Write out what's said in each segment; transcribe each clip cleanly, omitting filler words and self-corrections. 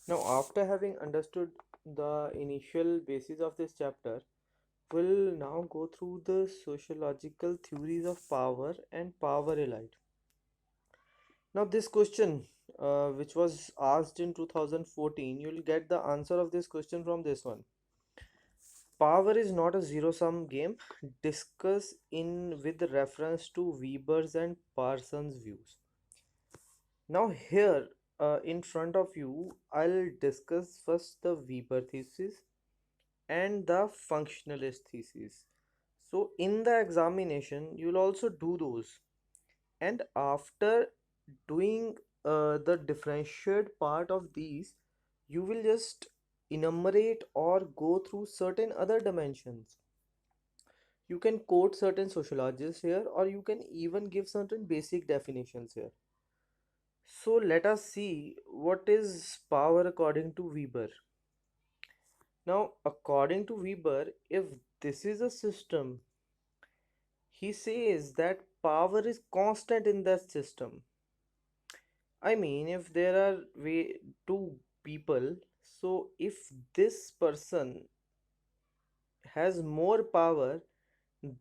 Now, after having understood the initial basis of this chapter, we'll now go through the sociological theories of power and power elite. Now, this question, which was asked in 2014, you'll get the answer of this question from this one. Power is not a zero-sum game. Discuss in with reference to Weber's and Parsons' views. Now, here in front of you, I'll discuss first the Weber thesis and the functionalist thesis. So, in the examination, you'll also do those, and after doing the differentiated part of these, you will just enumerate or go through certain other dimensions. You can quote certain sociologists here, or you can even give certain basic definitions here. So let us see what is power according to Weber. Now, according to Weber, if this is a system, he says that power is constant in that system. I mean, if there are two people, so if this person has more power,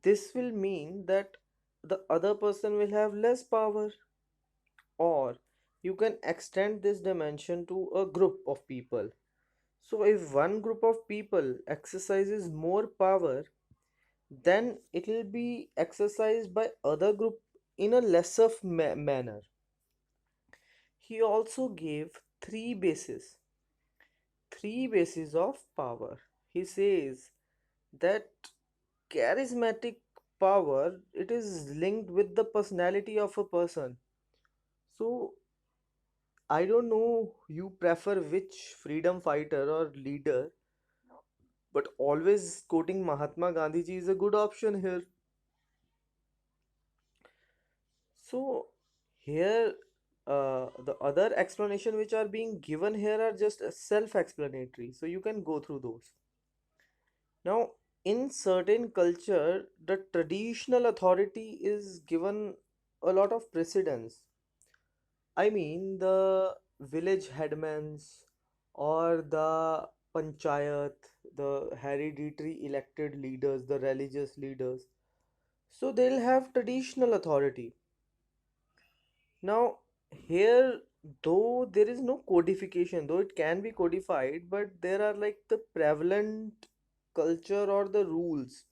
this will mean that the other person will have less power. Or you can extend this dimension to a group of people. So if one group of people exercises more power, then it will be exercised by other group in a lesser manner. He also gave three bases of power. He says that charismatic power, it is linked with the personality of a person. So I don't know you prefer which freedom fighter or leader, but always quoting Mahatma Gandhi ji is a good option here. So here, the other explanation which are being given here are just self-explanatory. So you can go through those. Now, in certain culture, the traditional authority is given a lot of precedence. I mean, the village headmans or the panchayat, the hereditary elected leaders, the religious leaders. So they'll have traditional authority. Now, here, though there is no codification, though it can be codified, but there are like the prevalent culture or the rules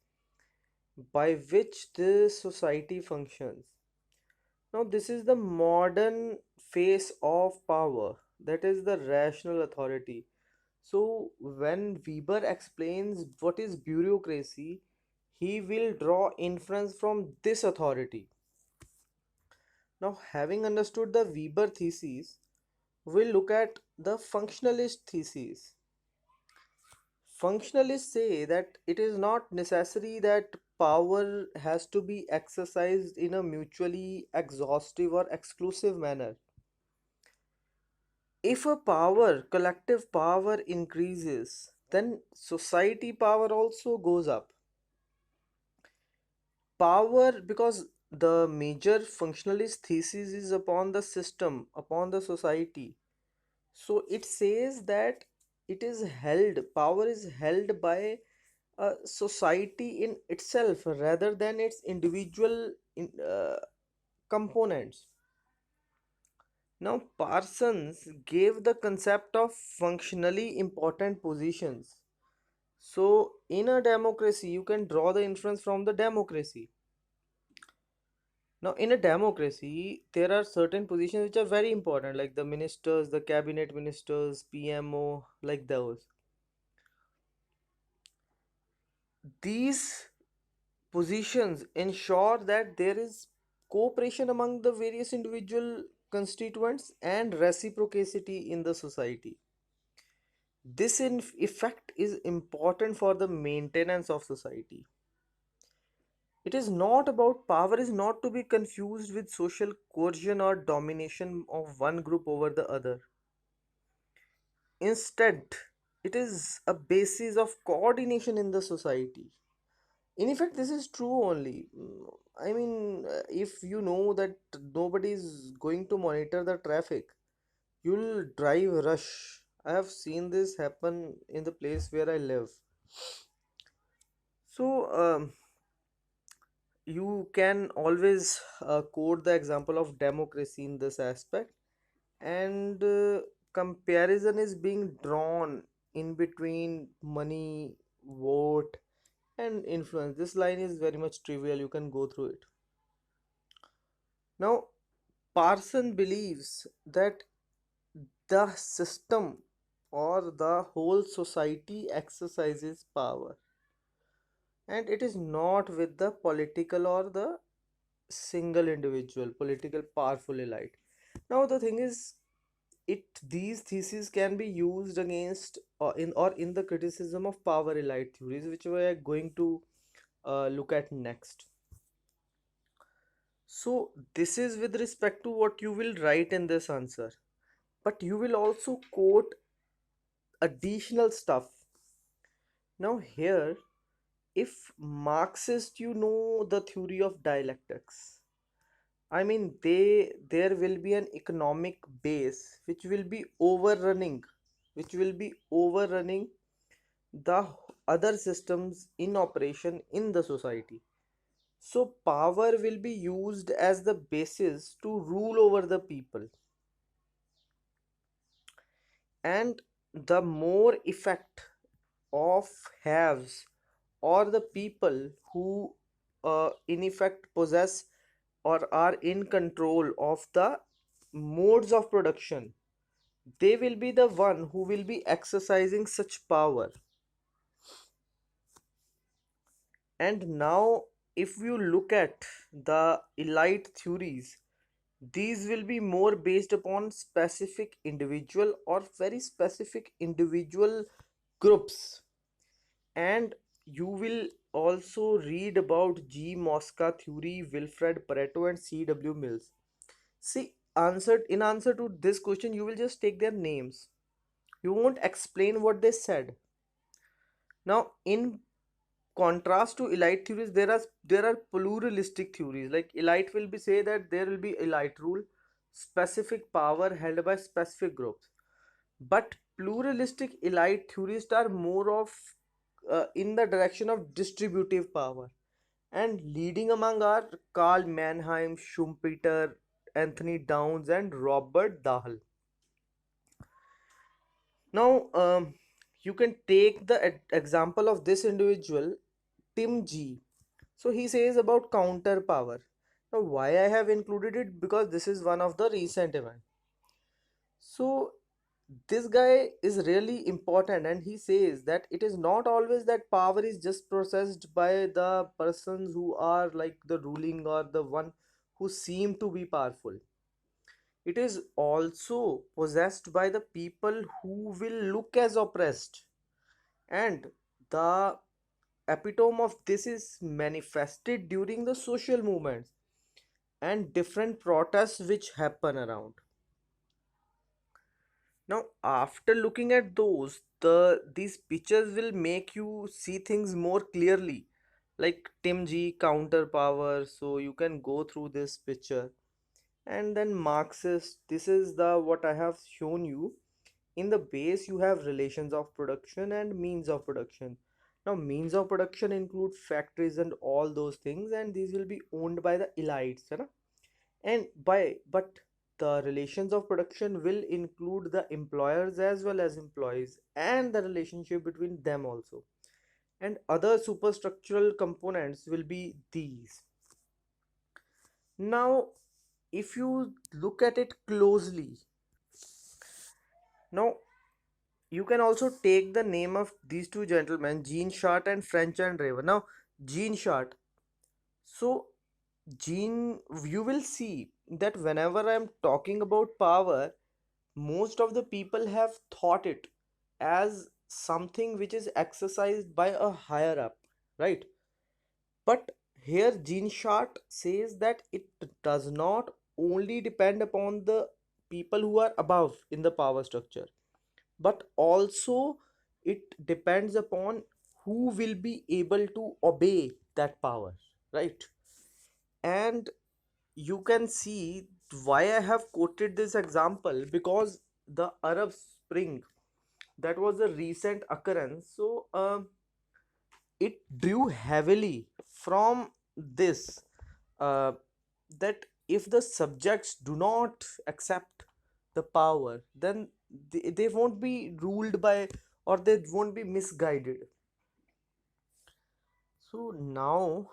by which this society functions. Now, this is the modern face of power, that is the rational authority. So, when Weber explains what is bureaucracy, he will draw inference from this authority. Now, having understood the Weber thesis, we'll look at the functionalist thesis. Functionalists say that it is not necessary that power has to be exercised in a mutually exhaustive or exclusive manner. If a collective power increases, then society power also goes up. Power, because the major functionalist thesis is upon the system, upon the society. So it says that power is held by a society in itself rather than its individual components. Now, Parsons gave the concept of functionally important positions. So, in a democracy, you can draw the inference from the democracy. Now, in a democracy, there are certain positions which are very important, like the ministers, the cabinet ministers, PMO, like those. These positions ensure that there is cooperation among the various individual constituents and reciprocity in the society. This in effect is important for the maintenance of society. It is not about power is not to be confused with social coercion or domination of one group over the other. Instead, it is a basis of coordination in the society. In effect, this is true only. I mean, if you know that nobody is going to monitor the traffic, you'll drive rush. I have seen this happen in the place where I live. So, you can always quote the example of democracy in this aspect, and comparison is being drawn in between money, vote, and influence. This line is very much trivial, you can go through it. Now, Parson believes that the system or the whole society exercises power, and it is not with the political or the single individual political powerful elite. Now the thing is, it these theses can be used against or in the criticism of power elite theories, which we are going to look at next. So this is with respect to what you will write in this answer, but you will also quote additional stuff. Now here, if Marxist, you know the theory of dialectics, I mean, there will be an economic base which will be overrunning the other systems in operation in the society. So power will be used as the basis to rule over the people, and the more effect of haves or the people who in effect possess or are in control of the modes of production, they will be the one who will be exercising such power. And now if you look at the elite theories, these will be more based upon specific individual or very specific individual groups. And you will also read about G. Mosca theory, Wilfred Pareto, and C.W. Mills. See, answer to this question, you will just take their names. You won't explain what they said. Now, in contrast to elite theories, there are pluralistic theories. Like elite will be say that there will be elite rule, specific power held by specific groups. But pluralistic elite theorists are more of in the direction of distributive power. And leading among are Karl Mannheim, Schumpeter, Anthony Downs, and Robert Dahl. Now, you can take the example of this individual, Tim G. So he says about counter power. Now, why I have included it? Because this is one of the recent event. So this guy is really important, and he says that it is not always that power is just processed by the persons who are like the ruling or the one who seem to be powerful. It is also possessed by the people who will look as oppressed. And the epitome of this is manifested during the social movements and different protests which happen around. Now, after looking at those, these pictures will make you see things more clearly. Like Tim G counter power, so you can go through this picture. And then Marxist, this is the what I have shown you. In the base you have relations of production and means of production. Now means of production include factories and all those things, and these will be owned by the elites, है ना? And by but the relations of production will include the employers as well as employees and the relationship between them also. And other superstructural components will be these. Now if you look at it closely, now you can also take the name of these two gentlemen, Gene Shart and French and Raver. Now, Gene Shart. So, Gene, you will see that whenever I'm talking about power, most of the people have thought it as something which is exercised by a higher up, right? But here, Gene Shart says that it does not only depend upon the people who are above in the power structure, but also it depends upon who will be able to obey that power, right? And you can see why I have quoted this example, because the Arab Spring, that was a recent occurrence. So it drew heavily from this, uh, that if the subjects do not accept the power, then they won't be ruled by, or they won't be misguided. So now,